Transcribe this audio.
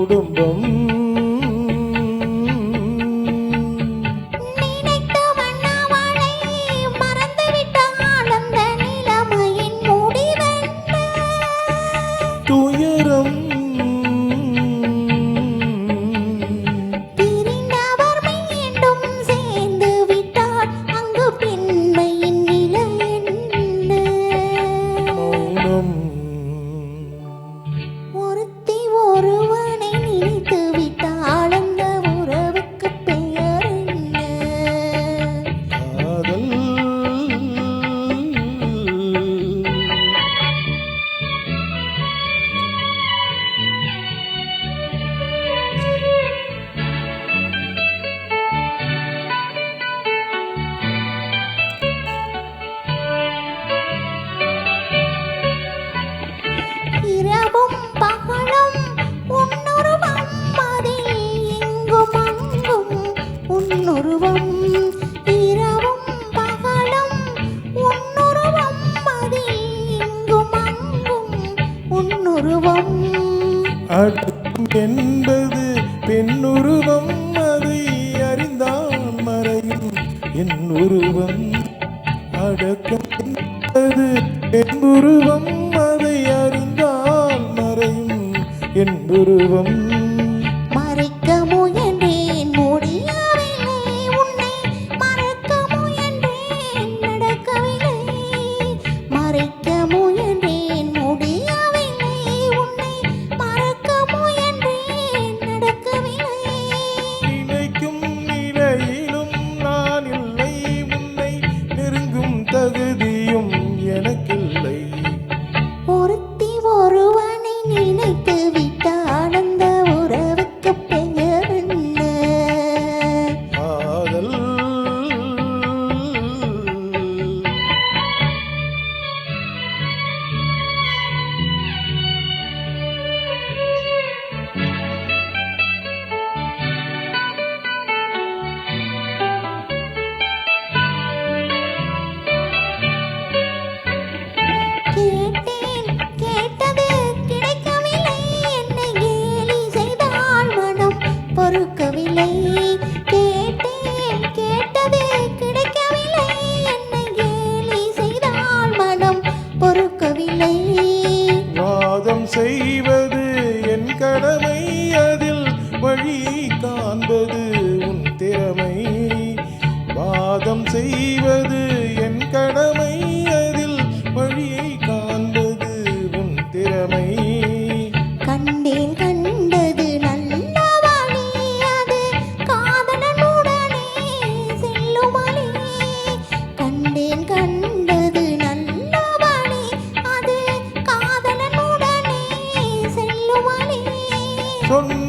குடும்பம் துயரம் பிரிந்தவர் மீண்டும் சேர்ந்து விட்டார் அங்கு பெண்மையின் நிலை என்ன மௌனம் ஒருத்தி ஒருவனை நினைத்து விட்டாள் அந்த உறவுக்கு பெயர் என்ன காதல் இரவும் பகலும் உன்னுருவம் அதில் எங்கும் அங்கும் உன்னுருவம் இரவும் பகலும் உன்னுருவம் அதில் எங்கும் அங்கும் உன்னுருவம் அடக்கம் என்பது பெண்ணுருவம் அதை அறிந்தால் மறையும் என் உருவம் அடக்கம் என்பது பெண்ணுருவம் அதை அறிந்தால் மறையும் என் உருவம் மறைக்க முயன்றேன் முடியவில்லை உன்னை மறக்க முயன்றேன் நடக்கவில்லை மறைக்க முயன்றேன் முடியவில்லை உன்னை மறக்க முயன்றேன் நடக்கவில்லை நினைக்கும் நிலையிலும் நான் இல்லை உன்னை நெருங்கும் தகுதியும் எனக்கில்லை ஒருத்தி ஒருவனை நினைத்து விட்டாள் அந்த உறவுக்கு பெயர் என்ன காதல் கேட்டேன் கேட்டது கிடைக்கவில்லை என்னை கேலி செய்தாள் மனம் பொறுக்கவில்லை கேட்டேன் கேட்டது கிடைக்கவில்லை என்னை கேலி செய்தாள் மனம் பொறுக்கவில்லை வாதம் செய்வது என் கடமை அதில் வழி காண்பது உன் திறமை வாதம் செய்வது என் கடமை அதில் வழியை காண்பது உன் திறமை கண்டேன் கண்டது நல்ல வழி அது காதலனுடனே செல்லும் வழி கண்டேன் கண்டது நல்ல வழி அது காதலனுடனே செல்லும் வழி சொன்ன